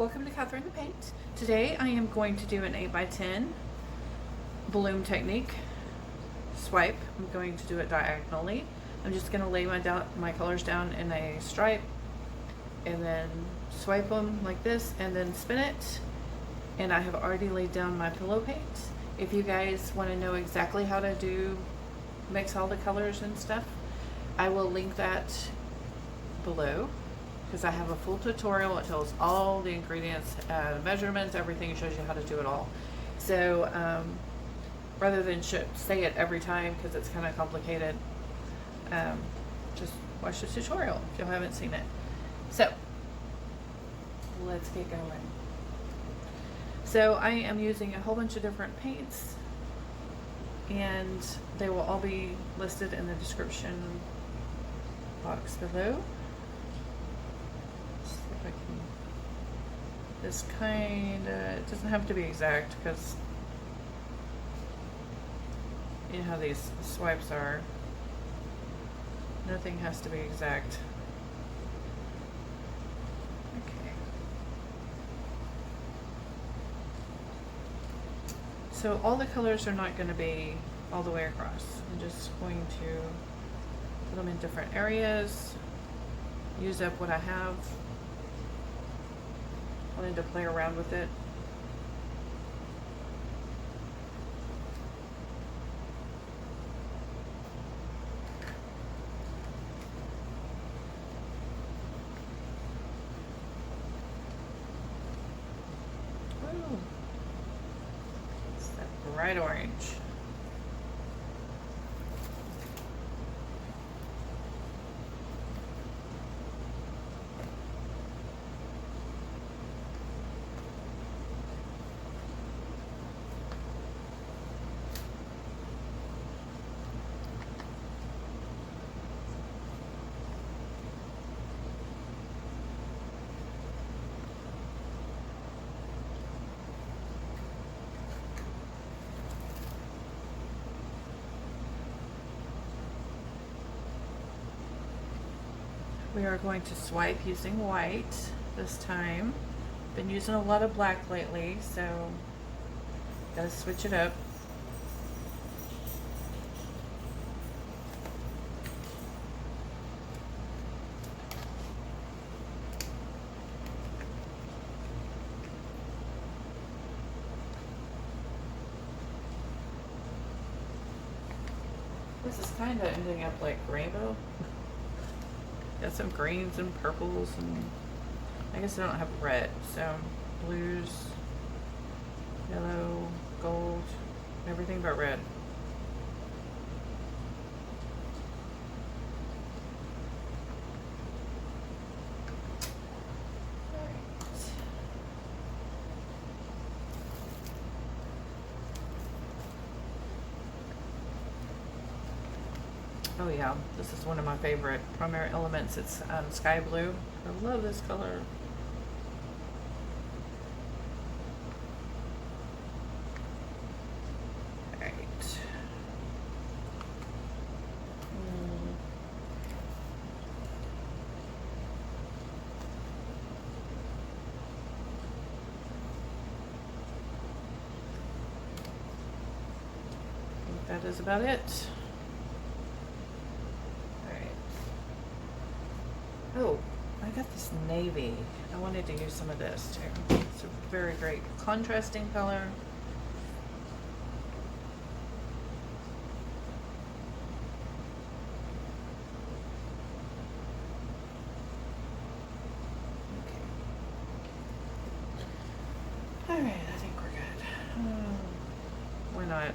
Welcome to Catherine the Paint. Today I am going to do an 8x10 bloom technique swipe. I'm going to do it diagonally. I'm just going to lay my colors down in a stripe and then swipe them like this and then spin it. And I have already laid down my pillow paint. If you guys want to know exactly how to mix all the colors and stuff, I will link that below, because I have a full tutorial. It tells all the ingredients, measurements, everything. It shows you how to do it all. So rather than say it every time because it's kind of complicated, just watch the tutorial if you haven't seen it. So let's get going. So I am using a whole bunch of different paints, and they will all be listed in the description box below. This it doesn't have to be exact, because you know how these swipes are. Nothing has to be exact. Okay. So all the colors are not going to be all the way across. I'm just going to put them in different areas, use up what I have. I wanted to play around with it. Ooh. It's that bright orange. We are going to swipe using white this time. Been using a lot of black lately, so gotta switch it up. This is kind of ending up like rainbow. Got some greens and purples, and I guess I don't have red, so blues, yellow, gold, everything but red. Oh yeah, this is one of my favorite primary elements. It's sky blue. I love this color. Alright. I think that is about it. Oh, I got this navy. I wanted to use some of this too. It's a very great contrasting color. Okay. Alright, I think we're good. Why not? A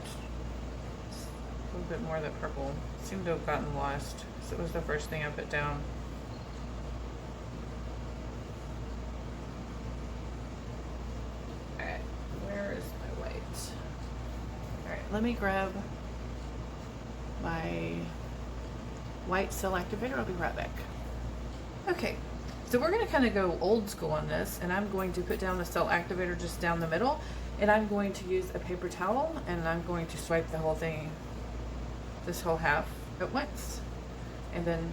little bit more of that purple. Seemed to have gotten lost, because it was the first thing I put down. Let me grab my white cell activator. I'll be right back. Okay, so we're going to kind of go old school on this, and I'm going to put down the cell activator just down the middle, and I'm going to use a paper towel, and I'm going to swipe the whole thing, this whole half at once, and then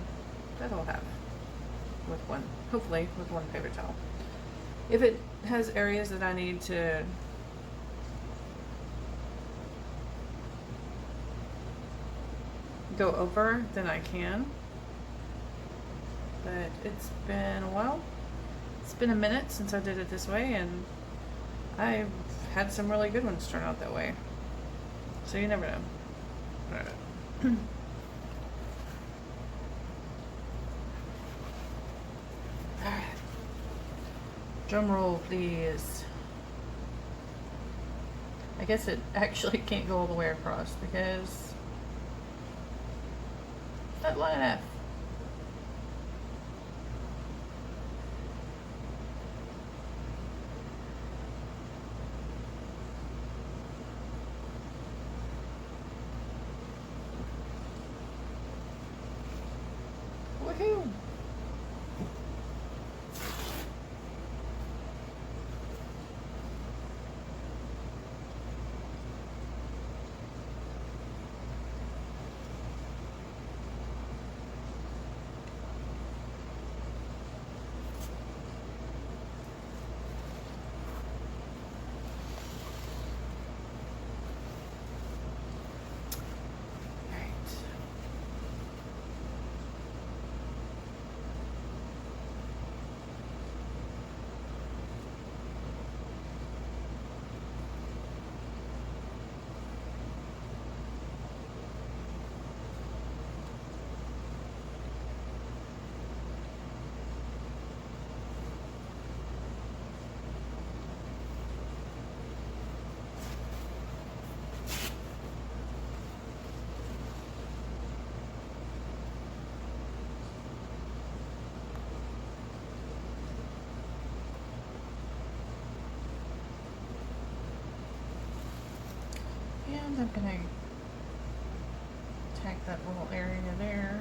that whole half with one, hopefully with one paper towel. If it has areas that I need to go over, then I can. But it's been a while. It's been a minute since I did it this way, and I've had some really good ones turn out that way. So you never know. Alright. Alright. Drum roll, please. I guess it actually can't go all the way across because it's not long enough. Woohoo! And I'm gonna tack that little area there.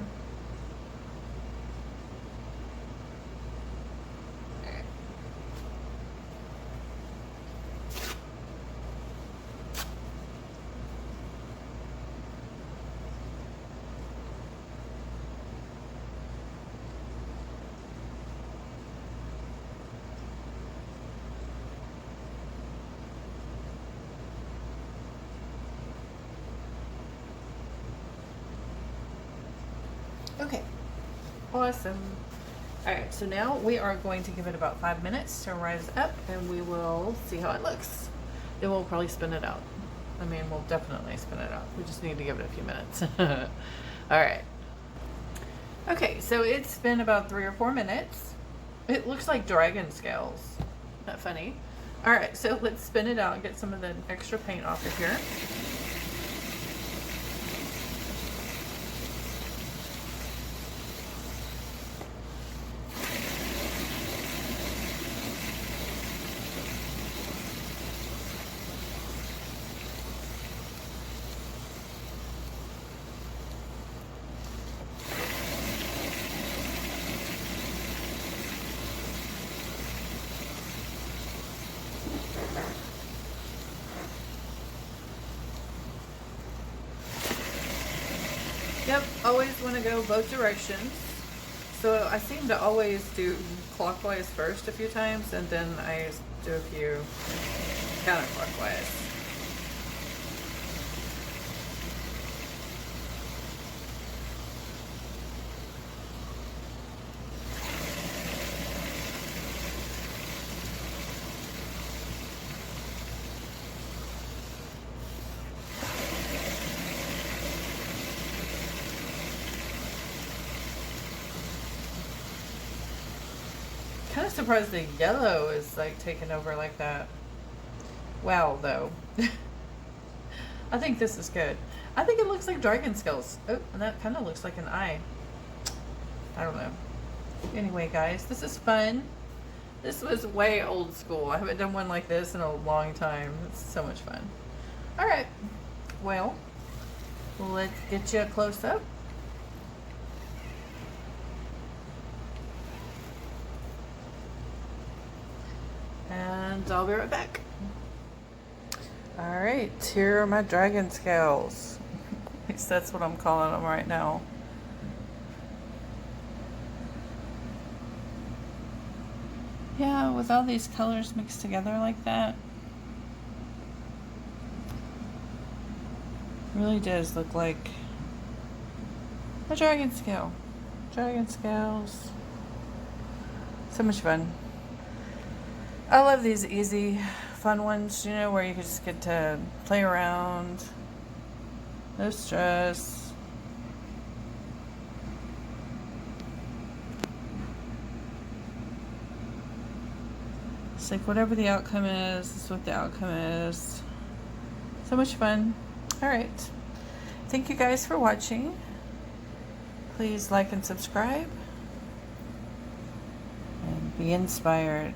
Alright. Okay, awesome. All right, so now we are going to give it about 5 minutes to rise up, and we will see how it looks. Then we'll probably spin it out. I mean, we'll definitely spin it out. We just need to give it a few minutes. All right. Okay, so it's been about 3 or 4 minutes. It looks like dragon scales. Isn't that funny? All right, so let's spin it out and get some of the extra paint off of here. Yep, always want to go both directions. So I seem to always do clockwise first a few times, and then I do a few counterclockwise. Kind of surprised the yellow is like taking over like that. Wow, though. I think this is good. I think it looks like dragon scales. Oh, and that kind of looks like an eye. I don't know. Anyway, guys, this is fun. This was way old school. I haven't done one like this in a long time. It's so much fun. All right. Well, let's get you a close up. And I'll be right back. Alright, here are my dragon scales. At least that's what I'm calling them right now. Yeah, with all these colors mixed together like that, really does look like a dragon scale. Dragon scales. So much fun. I love these easy, fun ones, you know, where you just get to play around. No stress. It's like whatever the outcome is what the outcome is. So much fun. Alright. Thank you guys for watching. Please like and subscribe. And be inspired.